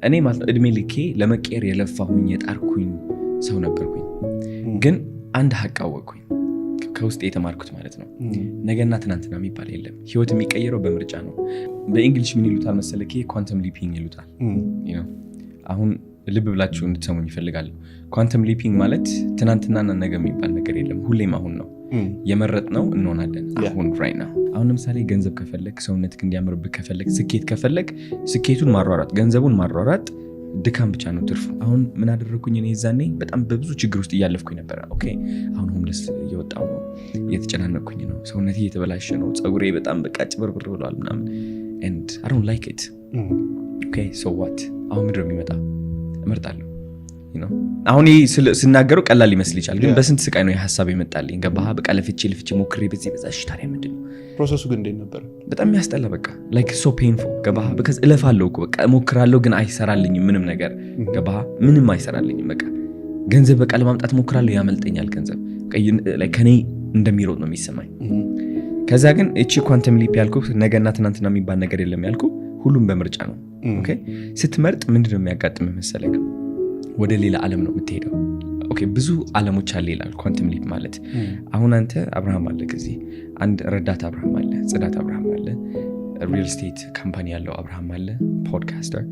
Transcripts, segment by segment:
እኔ ማለት እድሜ ልኬ ለመቀየር የለፋሁኝ የጣርኩኝ ሰው ነበርኩኝ። ግን አንድ ሀቅ አወቅኩኝ ከውስጥ የተማርኩት ማለት ነው። ነገና ትናንትና የሚባል የለም። ህይወት የሚቀየረው በምርጫ ነው። በእንግሊሽ ምን ይሉታል መሰለህ? ኳንተም ሊፒንግ ይሉታል። አሁን ልብ ብላችሁ እንድትሰሙኝ ይፈልጋለሁ። ኳንተም ሊፒንግ ማለት ትናንትናና ነገ የሚባል ነገር የለም። ሁሌም አሁን ነው። የመረጥነው እንሆናለን አሁን right now። አሁን ለምሳሌ ገንዘብ ከፈለግ፣ ሰውነትክ እንዲያምርብህ ከፈለግ፣ ስኬት ከፈለግ፣ ስኬቱን ማሯሯጥ፣ ገንዘቡን ማሯሯጥ ድካም ብቻ ነው ትርፉ። አሁን ምን አደረኩኝ እኔ ዛኔ በጣም በብዙ ችግር ውስጥ እያለፍኩኝ ነበር። ኦኬ አሁን ሆምለስ እየወጣሁ ነው፣ እየተጨናነኩኝ ነው፣ ሰውነቴ እየተበላሸ ነው፣ ፀጉሬ በጣም በቃ ጭብርብር ብሏል ምናምን and I don't like it. Okay so what? አሁን ምድር የሚመጣ እመርጣለሁ። አሁን ስናገረው ቀላል ሊመስል ይችላል፣ ግን በስንት ስቃይ ነው የሐሳብ የመጣልኝ። ገባህ? በቃ ለፍቼ ሞክሬ በዛ ታዲያ ምንድን ነው ፕሮሰሱ? ግን እንዴት ነበር? በጣም የሚያስጠላ በቃ like so painful። ገባህ? because እለፋለሁ እኮ በቃ እሞክራለሁ፣ ግን አይሰራልኝም ምንም ነገር። ገባህ? ምንም አይሰራልኝም። በቃ ገንዘብ በቃ ለማምጣት እሞክራለሁ፣ ያመልጠኛል ገንዘብ። like ከኔ እንደሚሮጥ ነው የሚሰማኝ። ከዛ ግን እቺ ኳንተም ሊፕ ያልኩ ነገና ትናንትና የሚባል ነገር የለም ያልኩ ሁሉም በምርጫ ነው። ኦኬ ስትመርጥ ምንድነው የሚያጋጥምህ መሰለህ? ወደ ሌላ ዓለም ነው የምትሄደው። ኦኬ ብዙ ዓለሞች አለ ይላል ኳንተም ሊፕ ማለት። አሁን አንተ አብርሃም አለ፣ ከዚህ አንድ ረዳት አብርሃም አለ፣ ጽዳት አብርሃም አለ፣ ሪል ስቴት ካምፓኒ ያለው አብርሃም አለ፣ ፖድካስተር፣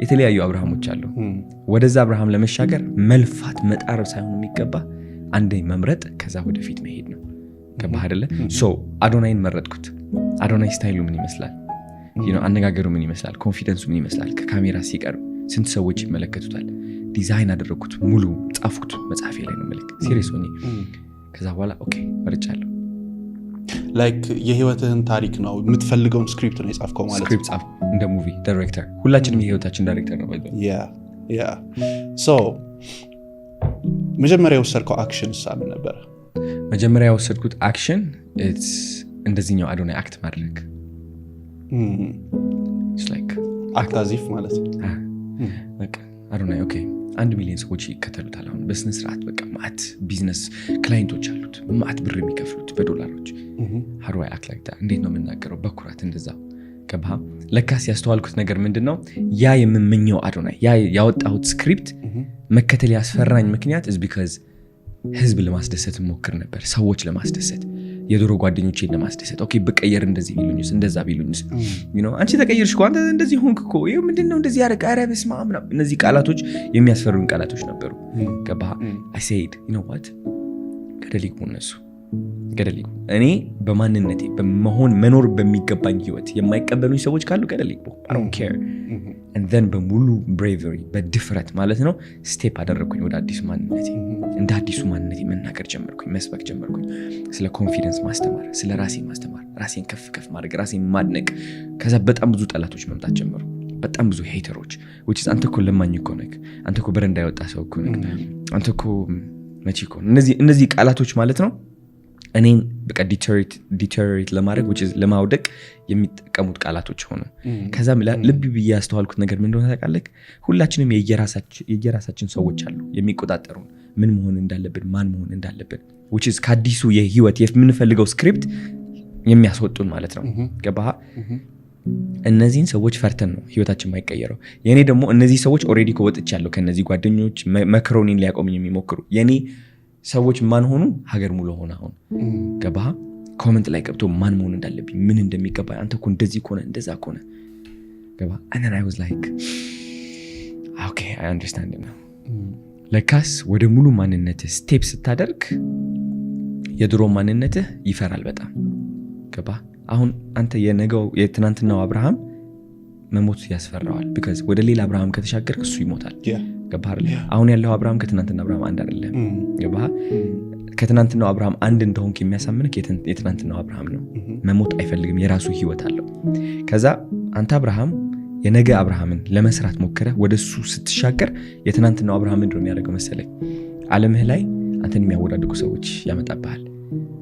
የተለያዩ አብርሃሞች አሉ። ወደዛ አብርሃም ለመሻገር መልፋት መጣር ሳይሆን የሚገባ አንዴ መምረጥ፣ ከዛ ወደፊት መሄድ ነው። ገባህ አይደለ? ሶ አዶናይን መረጥኩት። አዶናይ ስታይሉ ምን ይመስላል? አነጋገሩ ምን ይመስላል? ኮንፊደንሱ ምን ይመስላል? ከካሜራ ሲቀርብ ስንት ሰዎች ይመለከቱታል? ዲዛይን አደረኩት፣ ሙሉ ጻፍኩት፣ መጽሐፌ ላይ ነው መልክ ሲሪየስ ሆኜ። ከዛ በኋላ ኦኬ መርጫለሁ። ላይክ የህይወትህን ታሪክ ነው የምትፈልገውን ስክሪፕት ነው የጻፍከው ማለት ነው። ስክሪፕት ጻፍ እንደ ሙቪ ዳይሬክተር። ሁላችንም የህይወታችን ዳይሬክተር ነው ባይዘው። ያ ሶ መጀመሪያ የወሰድከው አክሽን ሳም ነበር? መጀመሪያ የወሰድኩት አክሽን እንደዚህኛው አዶናይ አክት ማድረግ አክት አዚፍ ማለት ነው። በቃ አዶናይ ኦኬ 1 ሚሊዮን ሰዎች ይከተሉታል። አሁን በስነ ስርዓት በቃ ማት ቢዝነስ ክላይንቶች አሉት፣ ማት ብር የሚከፍሉት በዶላሮች። ሀሩይ አክት ላይክ ዳት። እንዴት ነው የምናገረው? በኩራት እንደዛ። ገባህ? ለካስ ያስተዋልኩት ነገር ምንድነው? ያ የምመኘው አዶናይ ያ ያወጣሁት ስክሪፕት መከተል ያስፈራኝ ምክንያት is because ህዝብ ለማስደሰት ሞክር ነበር፣ ሰዎች ለማስደሰት፣ የድሮ ጓደኞቼን ለማስደሰት። ኦኬ በቀየር እንደዚህ ቢሉኝስ እንደዛ ቢሉኝስ አንቺ ተቀየርሽ እኮ አንተ እንደዚህ ሆንክ እኮ ይሄ ምንድነው እንደዚህ ያደረገ? ኧረ በስመ አብ። እነዚህ ቃላቶች የሚያስፈሩኝ ቃላቶች ነበሩ። ገባህ? I said you know what ገደል ይግቡ እነሱ፣ ገደል ይግቡ። እኔ በማንነቴ መኖር በሚገባኝ ህይወት የማይቀበሉኝ ሰዎች ካሉ ገደል ይግቡ። I don't care and then በሙሉ bravery በድፍረት ማለት ነው ስቴፕ አደረኩኝ ወደ አዲሱ ማንነቴ። እንደ አዲሱ ማንነቴ መናገር ጀመርኩኝ፣ መስበክ ጀመርኩኝ፣ ስለ ኮንፊደንስ ማስተማር፣ ስለ ራሴ ማስተማር፣ ራሴን ከፍ ማድረግ፣ ራሴን ማድነቅ። ከዛ በጣም ብዙ ጠላቶች መምጣት ጀመሩ፣ በጣም ብዙ ሄተሮች which is አንተ እኮ ለማኝ እኮ ነህ፣ አንተ እኮ በረንዳ ያወጣ ሰው እኮ ነህ፣ አንተ እኮ መቼ እኮ። እነዚህ ቃላቶች ማለት ነው እኔን በቃ ዲተሪት ለማድረግ which is ለማውደቅ የሚጠቀሙት ቃላቶች ሆኑ። ከዛ ልብ ብዬ ያስተዋልኩት ነገር ምን እንደሆነ ታውቃለህ? ሁላችንም የየራሳችን ሰዎች አሉ የሚቆጣጠሩ ምን መሆን እንዳለብን፣ ማን መሆን እንዳለብን which is ከአዲሱ የህይወት የምንፈልገው ስክሪፕት የሚያስወጡን ማለት ነው። ገባህ? እነዚህን ሰዎች ፈርተን ነው ህይወታችን የማይቀየረው። የኔ ደግሞ እነዚህ ሰዎች ኦሬዲ ወጥቻለሁ ከነዚህ ጓደኞች መክሮኒን ሊያቆሙኝ የሚሞክሩ የኔ ሰዎች ማን ሆኑ? ሀገር ሙሉ ሆነ። አሁን ገባህ? ኮሜንት ላይ ገብቶ ማን መሆን እንዳለብኝ፣ ምን እንደሚገባ፣ አንተ እኮ እንደዚህ ከሆነ እንደዛ ከሆነ ገባህ? and then I was like okay I understand now። ለካስ ወደ ሙሉ ማንነትህ ስቴፕ ስታደርግ የድሮ ማንነትህ ይፈራል በጣም። ገባህ? አሁን አንተ የትናንትናው አብርሃም መሞት ያስፈራዋል because ወደ ሌላ አብርሃም ከተሻገርክ እሱ ይሞታል። ገባህ? አሁን ያለው አብርሃም ከትናንትናው አብርሃም አንድ አይደለም። ገባህ? ከትናንትናው አብርሃም አንድ እንደሆንክ የሚያሳምንክ የትናንትናው አብርሃም ነው። መሞት አይፈልግም፣ የራሱ ህይወት አለው። ከዛ አንተ አብርሃም የነገ አብርሃምን ለመስራት ሞክረህ ወደሱ ስትሻገር የትናንትናው አብርሃም ምንድነው የሚያደርገው መሰለህ? ዓለምህ ላይ አንተን የሚያወዳድቁ ሰዎች ያመጣብሃል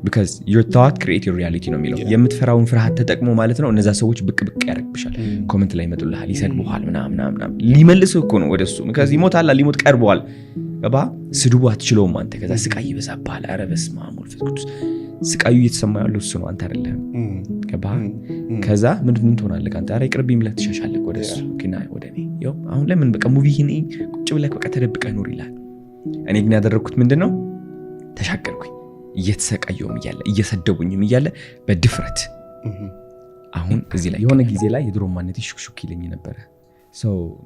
because your thought create your reality ነው የሚለው። የምትፈራውን ፍርሃት ተጠቅሞ ማለት ነው እነዛ ሰዎች ብቅ ያደርግብሻል፣ ኮሜንት ላይ ይመጡልሃል፣ ይሰድቡሃል፣ ምናምን ሊመልስህ እኮ ነው ወደሱ because ይሞታል፣ ሊሞት ቀርበዋል። ገባህ? ስድቡ አትችለውም አንተ። ከዛ ስቃይ ይበዛብሃል። ኧረ በስመ አብ ወልድ ቅዱስ ስቃዩ እየተሰማ ያለው እሱ ነው፣ አንተ አይደለህም። ገባህ? ከዛ ምንድን ትሆናለህ አንተ? ኧረ ይቅርብኝ ብለህ ትሻሻለህ ወደ እሱ ና ወደ እኔ። ይኸው አሁን ለምን በቃ ሙቪህን ቁጭ ብለህ በቃ ተደብቀህ ኑር ይላል። እኔ ግን ያደረግኩት ምንድን ነው? ተሻገርኩኝ። እየተሰቃየውም እያለ እየሰደቡኝም እያለ በድፍረት አሁን እዚህ ላይ የሆነ ጊዜ ላይ የድሮ ማንነቴ ሹክሹክ ይለኝ ነበረ።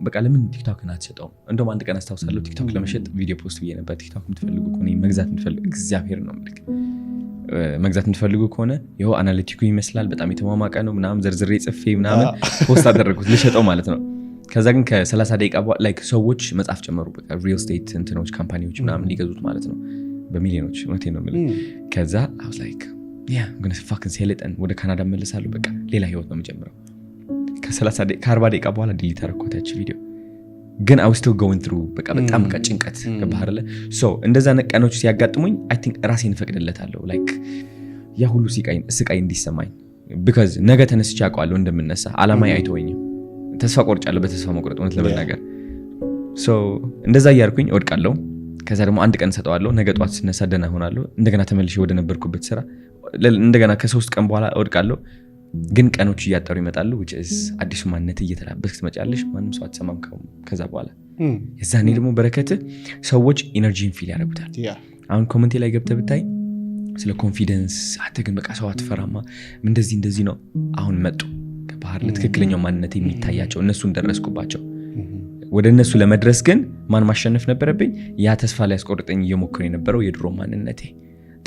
በቃ ለምን ቲክቶክን አትሸጠውም? እንደውም አንድ ቀን አስታውሳለሁ ቲክቶክ ለመሸጥ ቪዲዮ ፖስት ብዬ ነበር። ቲክቶክ የምትፈልጉ ከሆነ መግዛት የምትፈልጉ እግዚአብሔር ነው ምልክ መግዛት የምትፈልጉ ከሆነ ይኸው አናሊቲኩ ይመስላል በጣም የተሟሟቀ ነው ምናምን ዘርዝሬ ጽፌ ምናምን ፖስት አደረጉት ልሸጠው ማለት ነው። ከዛ ግን ከ30 ደቂቃ በኋላ ላይክ ሰዎች መጻፍ ጀመሩ። በቃ ሪል ስቴት እንትኖች ካምፓኒዎች ምናምን ሊገዙት ማለት ነው በሚሊዮኖች። እውነቴን ነው የምልህ። ከዛ I was like yeah I'm gonna fucking sell it and ወደ ካናዳ መለሳለሁ። በቃ ሌላ ህይወት ነው የምጀምረው። ከ40 ደቂቃ በኋላ ዲሊት አደረኳት ያቺ ቪዲዮ። ግን I was still going through በቃ በጣም ጭንቀት ገባህ አይደለ? እንደዛ ነቀኖች ሲያጋጥሙኝ I think ራሴን ፈቅድለታለሁ like ያ ሁሉ ስቃይ እንዲሰማኝ because ነገ ተነስቼ አውቃለሁ እንደምነሳ። አላማዬ አይተወኝም። ተስፋ ቆርጫለሁ በተስፋ መቁረጥ እውነት ለመናገር። እንደዛ እያልኩኝ እወድቃለሁ። ከዛ ደግሞ አንድ ቀን ሰጠዋለሁ። ነገ ጧት ስነሳ ደህና እሆናለሁ። እንደገና ተመልሼ ወደ ነበርኩበት ስራ እንደገና ከ3 ቀን በኋላ እወድቃለሁ። ግን ቀኖች እያጠሩ ይመጣሉ which is አዲሱ ማንነት እየተላበስክ ትመጫለሽ። ማንም ሰው አትሰማም ከዛ በኋላ። የዛኔ ደግሞ በረከት ሰዎች ኢነርጂን ፊል ያደርጉታል። አሁን ኮሜንቴ ላይ ገብተህ ብታይ ስለ ኮንፊደንስ አንተ ግን በቃ ሰው አትፈራማ እንደዚህ ነው። አሁን መጡ ከባህር ለትክክለኛው ማንነት የሚታያቸው እነሱን ደረስኩባቸው። ወደ እነሱ ለመድረስ ግን ማን ማሸነፍ ነበረብኝ? ያ ተስፋ ላይ ያስቆርጠኝ እየሞከረ የነበረው የድሮ ማንነቴ።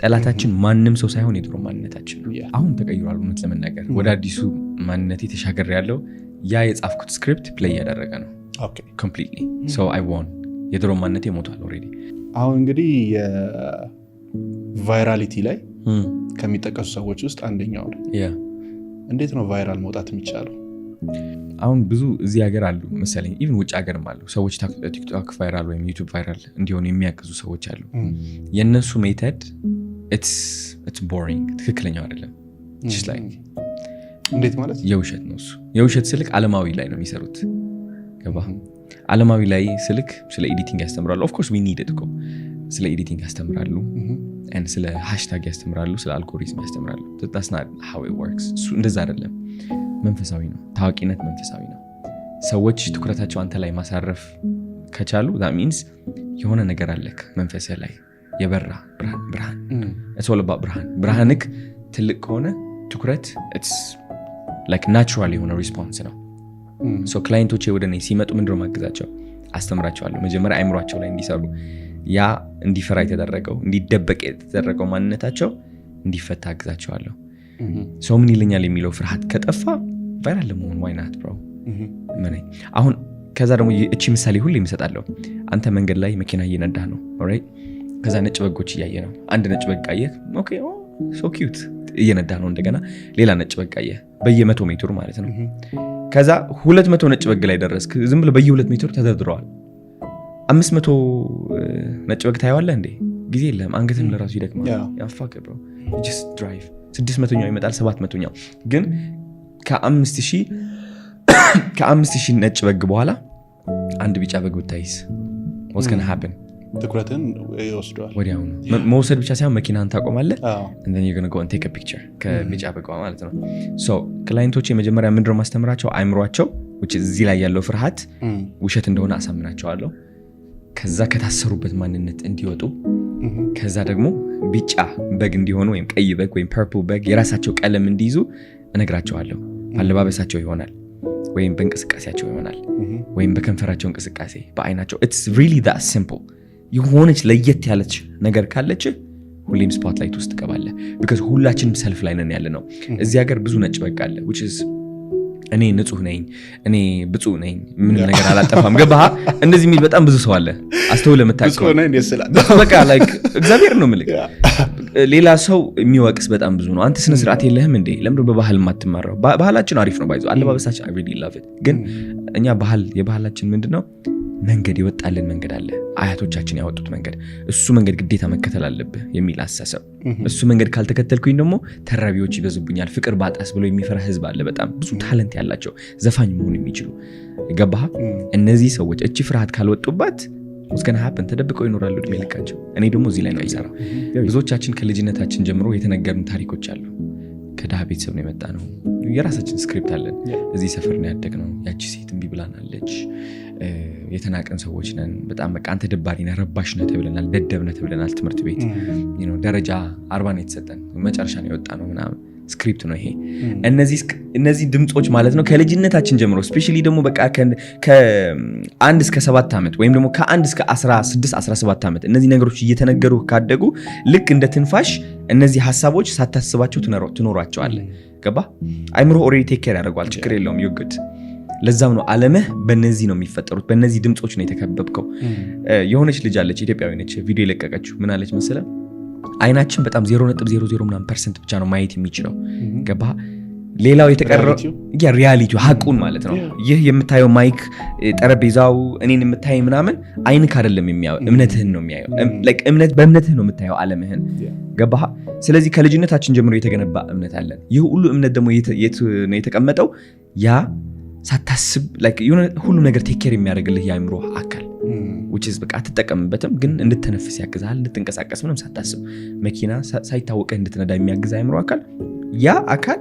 ጠላታችን ማንም ሰው ሳይሆን የድሮ ማንነታችን ነው። አሁን ተቀይሯል። እውነት ለመናገር ወደ አዲሱ ማንነቴ ተሻገር ያለው ያ የጻፍኩት ስክሪፕት ፕሌይ ያደረገ ነው ኮምፕሊትሊ። I won። የድሮ ማንነቴ ሞቷል ኦልሬዲ። አሁን እንግዲህ የቫይራሊቲ ላይ ከሚጠቀሱ ሰዎች ውስጥ አንደኛው ነው። እንዴት ነው ቫይራል መውጣት የሚቻለው? አሁን ብዙ እዚህ ሀገር አሉ መሰለኝ ኢቭን ውጭ ሀገርም አሉ ሰዎች ቲክቶክ ቫይራል ወይም ዩቲዩብ ቫይራል እንዲሆኑ የሚያግዙ ሰዎች አሉ። የእነሱ ሜተድ it's boring ትክክለኛው አይደለም። just like እንዴት ማለት የውሸት ነው እሱ። የውሸት ስልክ ዓለማዊ ላይ ነው የሚሰሩት ገባህ? ዓለማዊ ላይ ስልክ ስለ ኤዲቲንግ ያስተምራሉ። of course we need it እኮ ስለ ኤዲቲንግ ያስተምራሉ and ስለ ሃሽታግ ያስተምራሉ፣ ስለ አልጎሪዝም ያስተምራሉ። that's not how it works። እሱ እንደዛ አይደለም። መንፈሳዊ ነው። ታዋቂነት መንፈሳዊ ነው። ሰዎች ትኩረታቸው አንተ ላይ ማሳረፍ ከቻሉ that means የሆነ ነገር አለክ መንፈስህ ላይ የበራ ብርሃን it's all about ብርሃንክ ትልቅ ከሆነ ትኩረት it's like natural የሆነ ሪስፖንስ ነው። ክላይንቶቼ ወደ እኔ ሲመጡ ምንድነው ማግዛቸው? አስተምራቸዋለሁ። መጀመሪያ አይምሯቸው ላይ እንዲሰሩ ያ እንዲፈራ የተደረገው እንዲደበቅ የተደረገው ማንነታቸው እንዲፈታ አግዛቸዋለሁ። ሰው ምን ይለኛል የሚለው ፍርሃት ከጠፋ ቫይራል ለመሆን why not bro? አሁን ከዛ ደግሞ እቺ ምሳሌ ሁሌ እሰጣለሁ። አንተ መንገድ ላይ መኪና እየነዳህ ነው alright? ከዛ ነጭ በጎች እያየ ነው። አንድ ነጭ በግ አየህ okay so cute እየነዳህ ነው። እንደገና ሌላ ነጭ በግ አየህ በየ100 ሜትር ማለት ነው። ከዛ 200 ነጭ በግ ላይ ደረስክ። ዝም ብሎ በየ2 ሜትር ተደርድረዋል። 500 ነጭ በግ ታየዋለህ እንዴ? ጊዜ የለም። አንገትም ለራሱ ይደክማል። ያፋክ bro just drive 600ኛው ይመጣል 700ኛው ግን ከ5000 ነጭ በግ በኋላ አንድ ቢጫ በግ ብታይስ what's gonna happen? ትኩረትን ይወስደዋል ወዲያው ነው። መውሰድ ብቻ ሳይሆን መኪናን ታቆማለህ and then you're going to go and take a picture ከቢጫ በግ ማለት ነው። ክላይንቶቼ መጀመሪያ ምንድነው ማስተምራቸው? አይምሯቸው which is እዚህ ላይ ያለው ፍርሃት ውሸት እንደሆነ አሳምናቸዋለሁ። ከዛ ከታሰሩበት ማንነት እንዲወጡ ከዛ ደግሞ ቢጫ በግ እንዲሆኑ ወይም ቀይ በግ ወይም ፐርፕል በግ የራሳቸው ቀለም እንዲይዙ እነግራቸዋለሁ። አለባበሳቸው ይሆናል ወይም በእንቅስቃሴያቸው ይሆናል ወይም በከንፈራቸው እንቅስቃሴ በአይናቸው it's really that simple። የሆነች ለየት ያለች ነገር ካለች ሁሌም ስፖትላይት ውስጥ ትገባለህ because ሁላችንም ሰልፍ ላይ ነን ያለ ነው። እዚህ ሀገር ብዙ ነጭ በግ አለ which is እኔ ንጹህ ነኝ፣ እኔ ብፁዕ ነኝ፣ ምንም ነገር አላጠፋም። ገባህ? እንደዚህ የሚል በጣም ብዙ ሰው አለ። አስተውለህ የምታውቀው በቃ like እግዚአብሔር ነው የምልህ። ሌላ ሰው የሚወቅስ በጣም ብዙ ነው። አንተ ስነ ስርዓት የለህም እንዴ? ለምን በባህል የማትመራው? ባህላችን አሪፍ ነው ባይዞ አለባበሳችን I really love it። ግን እኛ የባህላችን ምንድነው መንገድ የወጣልን መንገድ አለ፣ አያቶቻችን ያወጡት መንገድ። እሱ መንገድ ግዴታ መከተል አለብህ የሚል አስተሳሰብ። እሱ መንገድ ካልተከተልኩኝ ደግሞ ተራቢዎች ይበዙብኛል፣ ፍቅር ባጣስ ብሎ የሚፈራ ህዝብ አለ። በጣም ብዙ ታለንት ያላቸው ዘፋኝ መሆን የሚችሉ ገባህ? እነዚህ ሰዎች እቺ ፍርሃት ካልወጡባት what's gonna happen ተደብቀው ይኖራሉ እድሜ ልካቸው። እኔ ደግሞ እዚህ ላይ ነው የምሰራው። ብዙዎቻችን ከልጅነታችን ጀምሮ የተነገሩን ታሪኮች አሉ። ከድሃ ቤተሰብ ነው የመጣ ነው። የራሳችን ስክሪፕት አለን። እዚህ ሰፈር ነው ያደግነው። ያቺ ሴት እምቢ ብላናለች። የተናቀን ሰዎች ነን። በጣም በቃ አንተ ደባሪ ነህ፣ ረባሽ ነህ ተብለናል፣ ደደብ ነህ ተብለናል። ትምህርት ቤት ደረጃ 40 ነው የተሰጠን፣ መጨረሻ ነው የወጣ ነው ምናምን ስክሪፕት ነው ይሄ። እነዚህ ድምጾች ማለት ነው ከልጅነታችን ጀምሮ ስፔሻሊ ደግሞ በቃ ከ1 እስከ 7 ዓመት ወይም ደግሞ ከ1 እስከ 16 17 ዓመት እነዚህ ነገሮች እየተነገሩ ካደጉ ልክ እንደ ትንፋሽ እነዚህ ሀሳቦች ሳታስባቸው ትኖሯቸዋለህ። ገባ? አይምሮ ኦልሬዲ ቴክ ኬር ያደርገዋል። ችግር የለውም ይወግድ። ለዛም ነው ዓለምህ በእነዚህ ነው የሚፈጠሩት፣ በእነዚህ ድምጾች ነው የተከበብከው። የሆነች ልጅ አለች፣ ኢትዮጵያዊ ነች፣ ቪዲዮ የለቀቀችው ምን አለች መሰለህ? አይናችን በጣም 0.00% ብቻ ነው ማየት የሚችለው። ገባ? ሌላው የተቀረው ሪያሊቲው ሀቁን ማለት ነው። ይህ የምታየው ማይክ፣ ጠረጴዛው፣ እኔን የምታይ ምናምን አይንክ አይደለም የሚያየው፣ እምነትህን ነው የሚያየው። በእምነትህ ነው የምታየው ዓለምህን። ገባ? ስለዚህ ከልጅነታችን ጀምሮ የተገነባ እምነት አለን። ይህ ሁሉ እምነት ደግሞ የት ነው የተቀመጠው? ያ ሳታስብ ሁሉ ነገር ቴክ ኬር የሚያደርግልህ የአእምሮ አካል which is በቃ አትጠቀምበትም፣ ግን እንድትተነፍስ ያግዛል፣ እንድትንቀሳቀስ ምንም ሳታስብ መኪና ሳይታወቅህ እንድትነዳ የሚያግዝ አእምሮ አካል። ያ አካል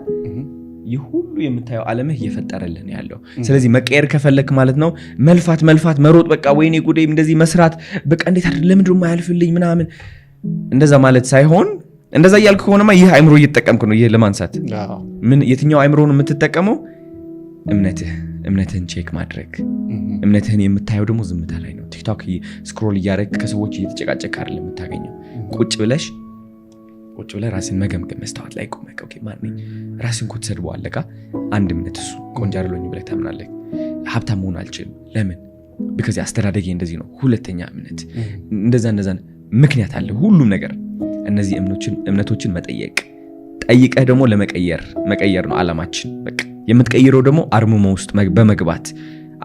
ይህ ሁሉ የምታየው ዓለምህ እየፈጠረልን ያለው። ስለዚህ መቀየር ከፈለክ ማለት ነው መልፋት፣ መሮጥ፣ በቃ ወይኔ ጉዴ እንደዚህ መስራት፣ በቃ እንዴት አይደል ለምንድን ነው የማያልፍልኝ ምናምን እንደዛ ማለት ሳይሆን፣ እንደዛ እያልክ ከሆነማ ይህ አእምሮ እየተጠቀምክ ነው። ይህ ለማንሳት የትኛው አእምሮ ነው የምትጠቀመው? እምነትህን ቼክ ማድረግ። እምነትህን የምታየው ደግሞ ዝምታ ላይ ነው። ቲክቶክ ስክሮል እያደረግህ ከሰዎች እየተጨቃጨቅ አይደለም የምታገኘው። ቁጭ ብለህ ራስን መገምገም፣ መስታወት ላይ ቆመህ ኦኬ ማን ነኝ? ራስን እኮ ትሰድበዋለህ። አንድ እምነት እሱ ቆንጆ አይደለሁኝ ብለህ ታምናለህ። ሀብታም መሆን አልችልም። ለምን? ቢካዝ አስተዳደጌ እንደዚህ ነው። ሁለተኛ እምነት እንደዛ ምክንያት አለ ሁሉም ነገር። እነዚህ እምነቶችን መጠየቅ፣ ጠይቀህ ደግሞ መቀየር ነው ዓላማችን። በቃ የምትቀይረው ደግሞ አርምሞ ውስጥ በመግባት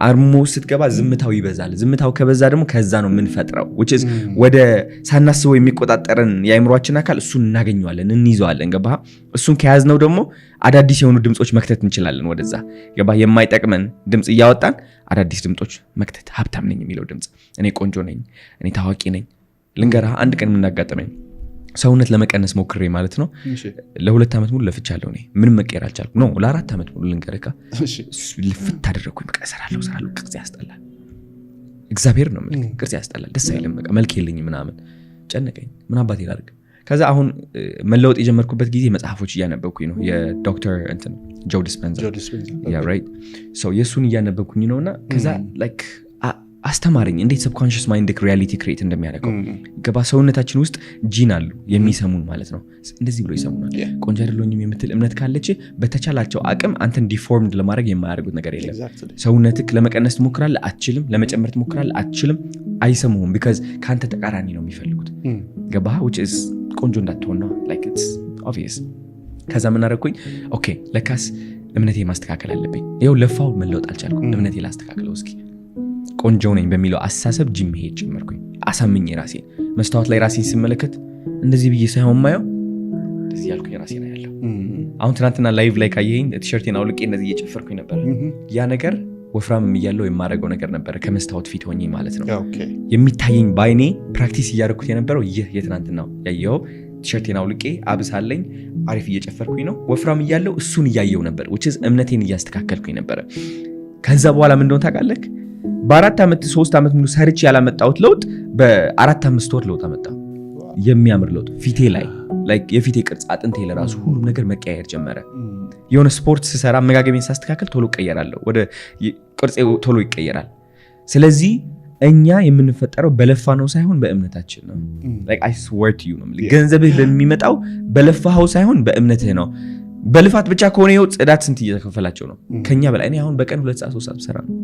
አርምሞ ውስጥ ስትገባ ዝምታው ይበዛል። ዝምታው ከበዛ ደግሞ ከዛ ነው የምንፈጥረው which is ወደ ሳናስበው የሚቆጣጠረን የአእምሮአችን አካል እሱን እናገኘዋለን፣ እንይዘዋለን። ገባ? እሱን ከያዝነው ደግሞ አዳዲስ የሆኑ ድምጾች መክተት እንችላለን ወደዛ። ገባ? የማይጠቅመን ድምጽ እያወጣን አዳዲስ ድምጾች መክተት። ሀብታም ነኝ የሚለው ድምጽ፣ እኔ ቆንጆ ነኝ፣ እኔ ታዋቂ ነኝ። ልንገርህ አንድ ቀን የምናጋጠመኝ ሰውነት ለመቀነስ ሞክሬ ማለት ነው። ለ2 ዓመት ሙሉ ለፍቻለሁ። እኔ ምንም መቀየር አልቻልኩም። ነው ለ4 ዓመት ሙሉ ልንገርካ ልፍት አደረኩኝ። በቃ እሰራለሁ። ቅርጽ ያስጠላል። እግዚአብሔር ነው ማለት ቅርጽ ያስጠላል። ደስ አይልም። በቃ መልክ የለኝም ምናምን ጨነቀኝ። ምን አባቴ ላድርግ? ከዛ አሁን መለወጥ የጀመርኩበት ጊዜ መጽሐፎች እያነበብኩኝ ነው። የዶክተር ጆ ዲስፔንዛ ራይት ሶ የሱን እያነበብኩኝ ነውና ከዛ ላይክ አስተማረኝ እንዴት ሰብኮንሽስ ማይንድ ሪያሊቲ ክሬት እንደሚያደርገው። ገባ? ሰውነታችን ውስጥ ጂን አሉ የሚሰሙን ማለት ነው። እንደዚህ ብሎ ይሰሙናል። ቆንጆ አይደለሁኝም የምትል እምነት ካለች በተቻላቸው አቅም አንተን ዲፎርምድ ለማድረግ የማያደርጉት ነገር የለም። ሰውነትክ ለመቀነስ ትሞክራለህ፣ አትችልም። ለመጨመር ትሞክራለህ፣ አትችልም። አይሰሙህም። ቢካዝ ከአንተ ተቃራኒ ነው የሚፈልጉት። ገባ? which is ቆንጆ እንዳትሆን ነው like it's obvious። ከዛ ምን አደረኩኝ? ኦኬ ለካስ እምነቴ ማስተካከል አለብኝ። ይኸው ለፋው መለወጥ አልቻልኩም። እምነቴ ላስተካክለው እስኪ። ቆንጆ ነኝ በሚለው አስተሳሰብ ጂም ሄድ ጀመርኩኝ። አሳምኜ ራሴን መስታወት ላይ ራሴን ስመለከት እንደዚህ ብዬ ሳይሆን ማየው እንደዚህ ያልኩኝ ራሴን አያለሁ። አሁን ትናንትና ላይቭ ላይ ካየኸኝ ቲሸርቴን አውልቄ እንደዚህ እየጨፈርኩኝ ነበር። ያ ነገር ወፍራም እያለሁ የማደርገው ነገር ነበር። ከመስታወት ፊት ሆኜ ማለት ነው የሚታየኝ ባይኔ ፕራክቲስ እያደረኩት የነበረው ይህ የትናንትናው ያየኸው ቲሸርቴን አውልቄ አብሳለኝ አሪፍ እየጨፈርኩኝ ነው። ወፍራም እያለሁ እሱን እያየው ነበር which is እምነቴን እያስተካከልኩኝ ነበር። ከዛ በኋላ ምን እንደሆነ ታውቃለህ? በ4 ዓመት 3 ዓመት ሙሉ ሰርች ያላመጣሁት ለውጥ በ4-5 ወር ለውጥ አመጣ። የሚያምር ለውጥ ፊቴ ላይ ላይክ የፊቴ ቅርጽ፣ አጥንቴ ለራሱ ሁሉም ነገር መቀየር ጀመረ። የሆነ ስፖርት ስሰራ አመጋገቤን ሳስተካከል ቶሎ እቀየራለሁ፣ ወደ ቅርጼ ቶሎ ይቀየራል። ስለዚህ እኛ የምንፈጠረው በለፋ ነው ሳይሆን በእምነታችን ነው። like I swear to you ነው። ገንዘብህ በሚመጣው በለፋው ሳይሆን በእምነትህ ነው። በልፋት ብቻ ከሆነ ይኸው ጽዳት ስንት እየተከፈላቸው ነው ከኛ በላይ። እኔ አሁን በቀን 2 ሰዓት 3 ሰዓት ሰራ ነው።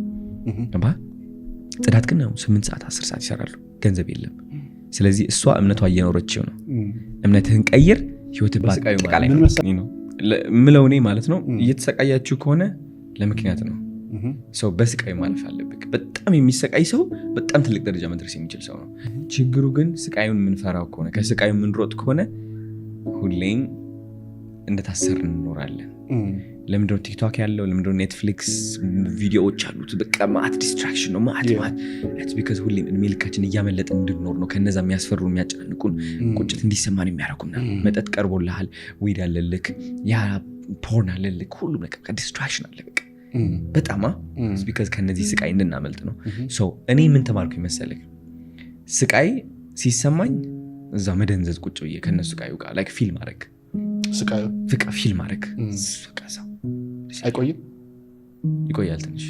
ጽዳት ግን 8 ሰዓት 10 ሰዓት ይሰራሉ። ገንዘብ የለም። ስለዚህ እሷ እምነቷ እየኖረችው ነው። እምነትህን ቀይር። ህይወትህ በአጠቃላይ ነው ምለው እኔ ማለት ነው። እየተሰቃያችሁ ከሆነ ለምክንያት ነው። ሰው በስቃይ ማለፍ አለብህ። በጣም የሚሰቃይ ሰው በጣም ትልቅ ደረጃ መድረስ የሚችል ሰው ነው። ችግሩ ግን ስቃዩን የምንፈራው ከሆነ ከስቃዩ የምንሮጥ ከሆነ ሁሌም እንደታሰርን እንኖራለን። ለምንድነው ቲክቶክ ያለው? ለምንድነው ኔትፍሊክስ ቪዲዮዎች አሉት? በቃ ማት ዲስትራክሽን ነው ማት it's because ሁሌም እድሜ ልካችን እያመለጥን እንድንኖር ነው። ከነዛ የሚያስፈሩ የሚያጨናንቁን ቁጭት እንዲሰማን የሚያደርጉና መጠጥ ቀርቦልሃል፣ ዊድ አለልክ፣ ያ ፖርን አለልክ፣ ሁሉም ነገር ዲስትራክሽን አለ በቃ በጣም it's because ከነዚህ ስቃይ እንድናመልጥ ነው። ሶ እኔ ምን ተማርኩ መሰለህ? ስቃይ ሲሰማኝ እዛ መደንዘዝ ቁጭ ብዬ ከነሱ ስቃዩ ጋር ላይክ ፊል ማድረግ ስቃዩ ፍቃ ፊል ማድረግ አይቆይም? ይቆያል ትንሽ።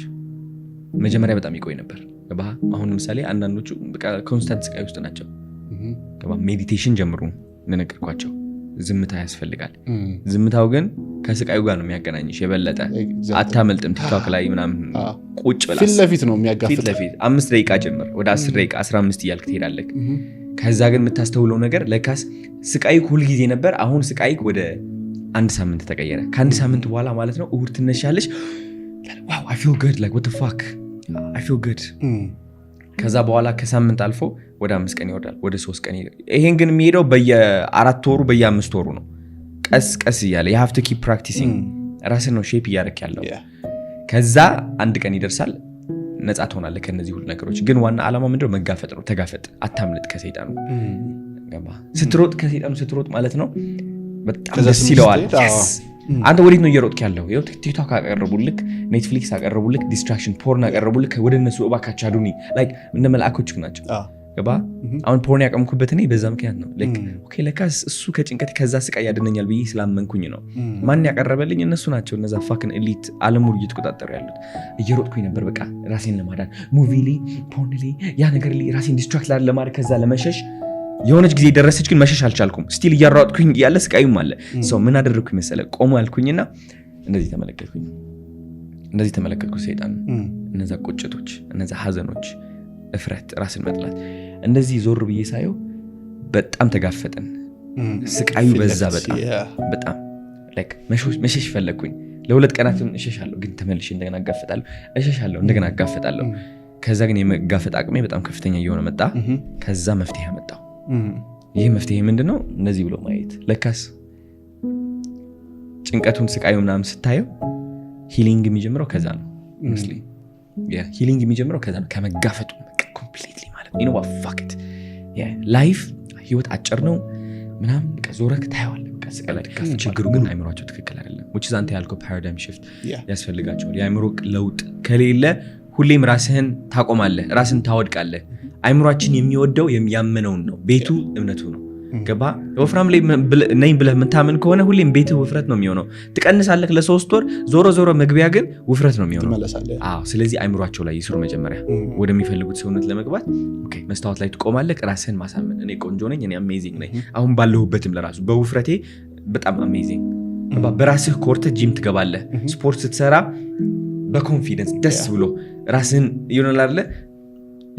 መጀመሪያ በጣም ይቆይ ነበር። ገባህ? አሁን ለምሳሌ አንዳንዶቹ በቃ ኮንስታንት ስቃይ ውስጥ ናቸው። ገባህ? ሜዲቴሽን ጀምሩ እንደነገርኳቸው ዝምታ ያስፈልጋል። ዝምታው ግን ከስቃዩ ጋር ነው የሚያገናኝሽ የበለጠ አታመልጥም። ቲክቶክ ላይ ምናምን ቁጭ ብላ ፊት ለፊት ነው የሚያጋፍጥ። ፊት ለፊት 5 ደቂቃ ጀምር ወደ 10 ደቂቃ 15 እያልክ ትሄዳለህ። ከዛ ግን የምታስተውለው ነገር ለካስ ስቃይ ሁል ጊዜ ነበር። አሁን ስቃይ ወደ 1 ሳምንት ተቀየረ። ከ1 ሳምንት በኋላ ማለት ነው እሁድ ትነሻለሽ። wow I feel good like what the fuck I feel good ከዛ በኋላ ከሳምንት አልፎ ወደ 5 ቀን ይወርዳል፣ ወደ 3 ቀን ይሄዳል። ይሄን ግን የሚሄደው በየ4 ወሩ በየ5 ወሩ ነው። ቀስ ቀስ እያለ you have to keep practicing ራስን ነው ሼፕ እያደረክ ያለው። ከዛ አንድ ቀን ይደርሳል፣ ነፃ ትሆናለህ ከነዚህ ሁሉ ነገሮች። ግን ዋና ዓላማ ምንድነው? መጋፈጥ ነው። ተጋፈጥ፣ አታምልጥ ከሰይጣኑ። ገባ? ስትሮጥ ከሰይጣኑ ስትሮጥ ማለት ነው በጣም ደስ ይለዋል። አንተ ወዴት ነው እየሮጥክ ያለው? ይኸው ቲክቶክ አቀረቡልክ፣ ኔትፍሊክስ አቀረቡልክ፣ ዲስትራክሽን ፖርን አቀረቡልክ። ወደ እነሱ እባካችሁ አዱኒ ላይክ እንደ መልአኮች ናቸው። ገባ? አሁን ፖርን ያቀምኩበት እኔ በዛ ምክንያት ነው። ላይክ ኦኬ ለካስ እሱ ከጭንቀት ከዛ ስቃይ ያድነኛል ብዬ ስላመንኩኝ ነው። ማን ያቀረበልኝ? እነሱ ናቸው። እነዛ ፋክን ኤሊት ዓለሙን እየተቆጣጠሩ ያሉት። እየሮጥኩኝ ነበር በቃ ራሴን ለማዳን ሙቪ ላይ ፖርን ላይ ያ ነገር ላይ ራሴን ዲስትራክት ለማድረግ ከዛ ለመሸሽ የሆነች ጊዜ ደረሰች፣ ግን መሸሽ አልቻልኩም። ስቲል እያሯጥኩኝ ያለ ስቃዩም አለ። ሰው ምን አደረግኩኝ መሰለህ? ቆሞ ያልኩኝና እንደዚህ ተመለከትኩ ሰይጣን። እነዛ ቁጭቶች፣ እነዛ ሀዘኖች፣ እፍረት፣ ራስን መጥላት፣ እንደዚህ ዞር ብዬ ሳየው በጣም ተጋፈጠን። ስቃዩ በዛ በጣም ላይክ መሸሽ ፈለግኩኝ። ለ2 ቀናትም እሸሻለሁ፣ ግን ተመልሼ እንደገና አጋፈጣለሁ፣ እሸሻለሁ፣ እንደገና አጋፈጣለሁ። ከዛ ግን የመጋፈጥ አቅሜ በጣም ከፍተኛ እየሆነ መጣ። ከዛ መፍትሄ መጣው። ይህ መፍትሄ ምንድነው? እነዚህ ብሎ ማየት። ለካስ ጭንቀቱን ስቃዩ ምናምን ስታየው ሂሊንግ የሚጀምረው ከዛ ነው። ሂሊንግ የሚጀምረው ከዛ ነው፣ ከመጋፈጡ ኮምፕሊትሊ ማለት ነው። you know what fuck it ላይፍ ህይወት አጭር ነው ምናምን በቃ ዞረክ ታየዋለህ። በቃ ስቀላል ችግሩ ግን አይምሮአቸው ትክክል አይደለም። which is አንተ ያልከው paradigm shift ያስፈልጋቸዋል። የአይምሮ ለውጥ ከሌለ ሁሌም ራስህን ታቆማለህ፣ ራስን ታወድቃለህ። አይምሮአችን የሚወደው የሚያመነውን ነው። ቤቱ እምነቱ ነው። ገባ? ወፍራም ላይ ነኝ ብለህ የምታምን ከሆነ ሁሌም ቤትህ ውፍረት ነው የሚሆነው። ትቀንሳለህ ለ3 ወር፣ ዞሮ መግቢያ ግን ውፍረት ነው የሚሆነው። ስለዚህ አይምሮአቸው ላይ ይስሩ። መጀመሪያ ወደሚፈልጉት ሰውነት ለመግባት መስታወት ላይ ትቆማለህ፣ ራስህን ማሳመን። እኔ ቆንጆ ነኝ፣ እኔ አሜዚንግ ነኝ። አሁን ባለሁበትም ለራሱ በውፍረቴ በጣም አሜዚንግ። በራስህ ኮርተህ ጂም ትገባለህ። ስፖርት ስትሰራ በኮንፊደንስ ደስ ብሎ ራስህን ይሆናል።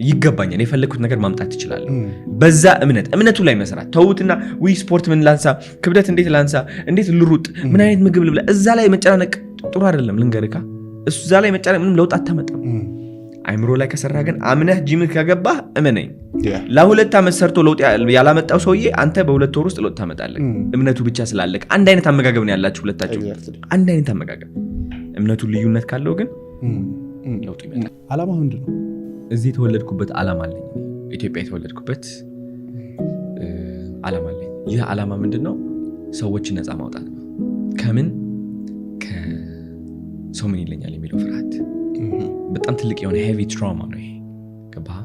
ይገባኛል፣ የፈለኩት ነገር ማምጣት ትችላለህ። በዛ እምነቱ ላይ መስራት ተውትና ስፖርት ምን ላንሳ፣ ክብደት እንዴት ላንሳ፣ እንዴት ልሩጥ፣ ምን አይነት ምግብ ልብላ፣ እዛ ላይ መጨናነቅ ጥሩ አይደለም። ልንገርካ እዛ ላይ መጨናነቅ ምንም ለውጥ አታመጣም። አይምሮ ላይ ከሰራ ግን አምነህ ጂም ከገባህ እመነኝ ለ2 ዓመት ሰርቶ ለውጥ ያላመጣው ሰውዬ አንተ በ2 ወር ውስጥ ለውጥ ታመጣለህ። እምነቱ ብቻ ስላለህ አንድ አይነት አመጋገብ ነው ያላችሁ ሁለታችሁ፣ አንድ አይነት አመጋገብ። እምነቱ ልዩነት ካለው ግን ለውጥ ይመጣል። ዓላማ ምንድን ነው? እዚህ የተወለድኩበት ዓላማ አለኝ። ኢትዮጵያ የተወለድኩበት ዓላማ አለኝ። ይህ ዓላማ ምንድነው? ሰዎችን ነፃ ማውጣት ነው። ከምን? ከሰው ምን ይለኛል የሚለው ፍርሃት። በጣም ትልቅ የሆነ ሄቪ ትራውማ ነው ይሄ። ገባህ?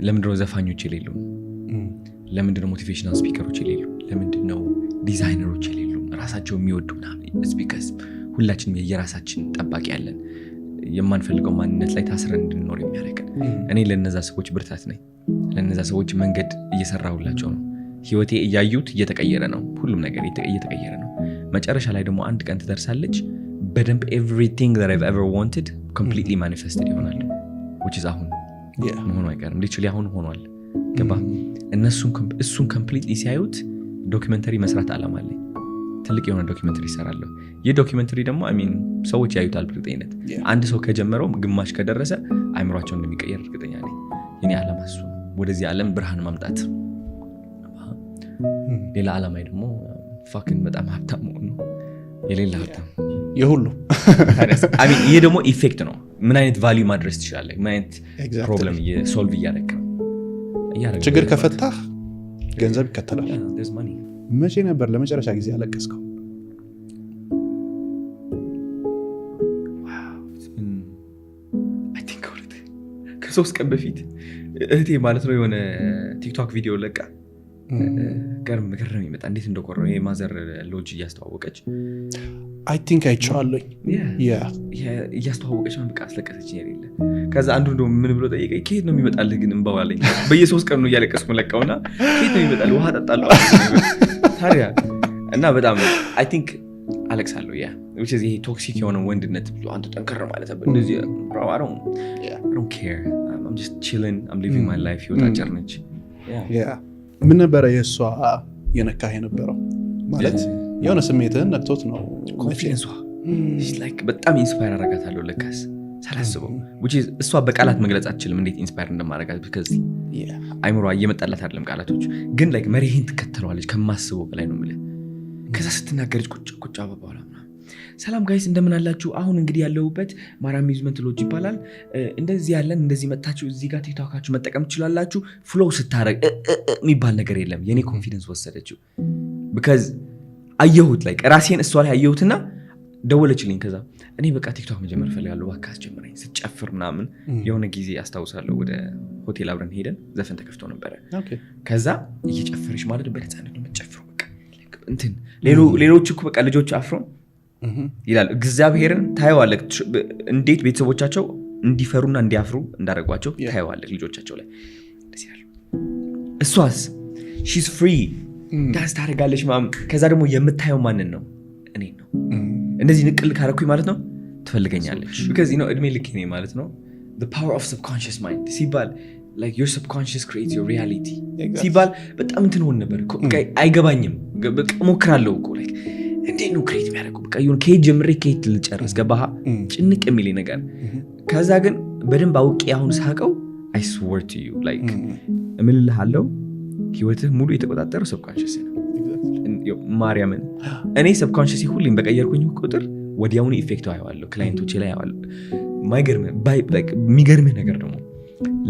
ለምንድነው ዘፋኞች የሌሉ? ለምንድነው ሞቲቬሽናል ስፒከሮች የሌሉ? ለምንድነው ዲዛይነሮች የሌሉ? ራሳቸው የሚወዱ ምናምን። ቢካዝ ሁላችንም የየራሳችን ጠባቂ ያለን፣ የማንፈልገው ማንነት ላይ ታስረን እንድንኖር የሚያደርገን። እኔ ለነዛ ሰዎች ብርታት ነኝ። ለነዛ ሰዎች መንገድ እየሰራሁላቸው ነው። ህይወቴ እያዩት እየተቀየረ ነው። ሁሉም ነገር እየተቀየረ ነው። መጨረሻ ላይ ደግሞ አንድ ቀን ትደርሳለች። በደንብ everything that I've ever wanted completely manifested ይሆናል። which is አሁን መሆኑ አይቀርም። literally አሁን ሆኗል። ገባ? እሱን completely ሲያዩት ዶክመንተሪ መስራት ዓላማ አለኝ። ትልቅ የሆነ ዶክመንተሪ ይሰራለሁ። ይህ ዶክመንተሪ ደግሞ ሰዎች ያዩታል በእርግጠኝነት። አንድ ሰው ከጀመረው ግማሽ ከደረሰ አይምሯቸው እንደሚቀየር እርግጠኛ ነኝ። የኔ ዓላማ እሱ ነው፣ ወደዚህ ዓለም ብርሃን ማምጣት። ሌላ ዓላማ ደግሞ ፋክን በጣም ሀብታም መሆን ነው። የሌላ ሀብታም የሁሉ ይሄ ደግሞ ኢፌክት ነው። ምን አይነት ቫልዩ ማድረስ ትችላለህ? ምን አይነት ፕሮብለም ሶልቭ እያደረግ ነው? ችግር ከፈታህ ገንዘብ ይከተላል። መቼ ነበር ለመጨረሻ ጊዜ ያለቀስከው? ከ3 ቀን በፊት እህቴ ማለት ነው የሆነ ቲክቶክ ቪዲዮ ለቃ ገርም ይመጣ እንዴት እንደቆረው የማዘር ሎጅ እያስተዋወቀች አይ ቲንክ አይቼዋለሁ። እያስተዋወቀች በቃ አስለቀሰች የሌለ። ከዛ አንዱ እንደው ምን ብሎ ጠየቀኝ፣ ከየት ነው የሚመጣልህ ግን እንባው አለኝ። በየ3 ቀኑ ነው እያለቀስኩ ለቃውና ከየት ነው የሚመጣልህ? ውሃ ጠጣለሁ ታዲያ። እና በጣም አይ ቲንክ አለቅሳለሁ። which is ይሄ ቶክሲክ የሆነ ወንድነት ብሎ አንተ ጠንከር ማለት አለ እንደዚህ I don't care, I'm just chilling, I'm living my life። ህይወት አጭር ነች። ምን ነበረ የእሷ የነካህ የነበረው? ማለት የሆነ ስሜትህን ነክቶት ነው? ኮንፊደንሷ በጣም ኢንስፓየር አደርጋታለሁ ለካስ ሳላስበው። እሷ በቃላት መግለጽ አትችልም እንዴት ኢንስፓየር እንደማደርጋት። because አይምሯ እየመጣላት አይደለም ቃላቶች፣ ግን መሪህን ትከተለዋለች ከማስበው በላይ ነው የምልህ። ከዛ ስትናገረች ቁጭ አበባላ ሰላም ጋይስ እንደምን አላችሁ? አሁን እንግዲህ ያለሁበት ማራ አሚዝመንት ሎጅ ይባላል። እንደዚህ ያለን እንደዚህ መጣችሁ እዚህ ጋር ቲክቶካችሁ መጠቀም ትችላላችሁ። ፍሎው ስታረግ የሚባል ነገር የለም። የኔ ኮንፊደንስ ወሰደችው። because አየሁት ራሴን እሷ ላይ አየሁትና ደወለችልኝ። ከዛ እኔ በቃ ቲክቶክ መጀመር ፈልጋለሁ እባክህ አስጀምረኝ ስትጨፍር ምናምን። የሆነ ጊዜ አስታውሳለሁ ወደ ሆቴል አብረን ሄደን ዘፈን ተከፍቶ ነበረ። ከዛ እየጨፈረች ማለት በነፃነት ነው የምትጨፍረው። በቃ እንትን ሌሎች እኮ በቃ ልጆች አፍሮን ይላል። እግዚአብሔርን ታየዋለህ እንዴት ቤተሰቦቻቸው እንዲፈሩና እንዲያፍሩ እንዳደረጓቸው ታየዋለህ ልጆቻቸው ላይ። እሷስ she's free ዳንስ ታደርጋለች ማም። ከዛ ደግሞ የምታየው ማንን ነው? እኔ ነው። እንደዚህ ንቅል ካረኩኝ ማለት ነው ትፈልገኛለች። because እድሜ ልክ እኔ ማለት ነው the power of subconscious mind ሲባል your subconscious creates your reality ሲባል በጣም እንትን ሆን ነበር። አይገባኝም። በቃ ሞክራለሁ እኮ እንዴት ነው ክሬት የሚያደርገው? በቃ ይሁን ከሄድ ጀምሬ ከሄድ ልጨርስ ገባህ? ጭንቅ የሚል ነገር። ከዛ ግን በደንብ አውቄ አሁን ሳቀው I swear to you እምልልሃለሁ ህይወትህ ሙሉ የተቆጣጠረው ሰብኮንሽስ ነው። ማርያምን እኔ ሰብኮንሽስ ሁሌም በቀየርኩኝ ቁጥር ወዲያውኑ ኢፌክቱ አየዋለሁ ክላይንቶቼ ላይ አየዋለሁ። የሚገርምህ ነገር ደግሞ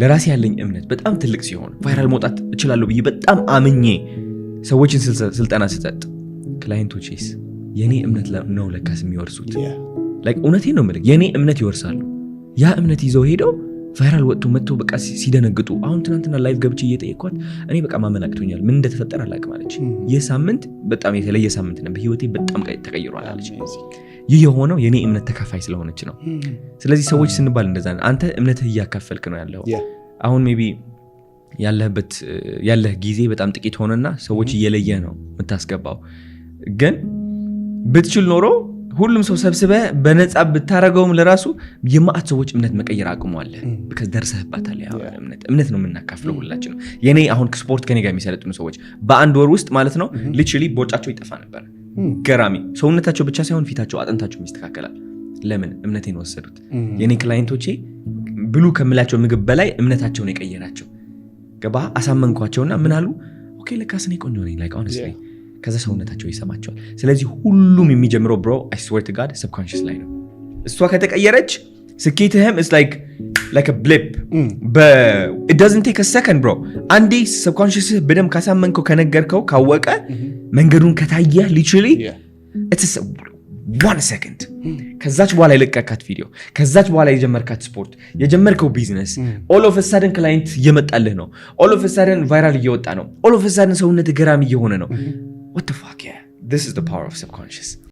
ለራሴ ያለኝ እምነት በጣም ትልቅ ሲሆን ቫይራል መውጣት እችላለሁ ብዬ በጣም አምኜ ሰዎችን ስልጠና ስሰጥ ክላይንቶቼስ የኔ እምነት ነው ለካስ የሚወርሱት። እውነቴን ነው የምልህ የኔ እምነት ይወርሳሉ። ያ እምነት ይዘው ሄደው ቫይራል ወጥቶ መጥቶ በቃ ሲደነግጡ። አሁን ትናንትና ላይቭ ገብቼ እየጠየኳት እኔ በቃ ማመን አቅቶኛል፣ ምን እንደተፈጠረ አላውቅም አለች። ይህ ሳምንት በጣም የተለየ ሳምንት ነው፣ በህይወቴ በጣም ተቀይሯል አለች። ይህ የሆነው የኔ እምነት ተካፋይ ስለሆነች ነው። ስለዚህ ሰዎች ስንባል እንደዛ ነው። አንተ እምነትህ እያካፈልክ ነው ያለው። አሁን ሜቢ ያለህ ጊዜ በጣም ጥቂት ሆነና ሰዎች እየለየ ነው የምታስገባው። ግን ብትችል ኖሮ ሁሉም ሰው ሰብስበህ በነፃ ብታረገውም ለራሱ የማዕት ሰዎች እምነት መቀየር አቅሟል። because ደርሰህባታል። እምነት ነው የምናካፍለው ሁላችን ነው። የኔ አሁን ስፖርት ከኔ ጋር የሚሰለጥኑ ሰዎች በአንድ ወር ውስጥ ማለት ነው literally ቦርጫቸው ይጠፋ ነበር። ገራሚ ሰውነታቸው ብቻ ሳይሆን ፊታቸው አጥንታቸው ይስተካከላል። ለምን? እምነቴን ወሰዱት። የኔ ክላይንቶቼ ብሉ ከምላቸው ምግብ በላይ እምነታቸውን የቀየራቸው ገባህ? አሳመንኳቸውና ምን አሉ? ኦኬ ለካስ እኔ ቆንጆ ነኝ honestly። ከዛ ሰውነታቸው ይሰማቸዋል። ስለዚህ ሁሉም የሚጀምረው ብሮ I swear to God subconscious ላይ ነው። እሷ ከተቀየረች ስኬትህም is like a blip it doesn't take a second bro። አንዴ subconscious በደም ካሳመንከው ከነገርከው ካወቀ መንገዱን ከታየህ literally it's 1 second። ከዛች በኋላ የለቀካት ቪዲዮ፣ ከዛች በኋላ የጀመርካት ስፖርት፣ የጀመርከው ቢዝነስ all of a sudden ክላይንት እየመጣልህ ነው። all of a sudden ቫይራል እየወጣ ነው። all of a sudden ሰውነት ገራሚ እየሆነ ነው። What the fuck? This is the power of subconscious.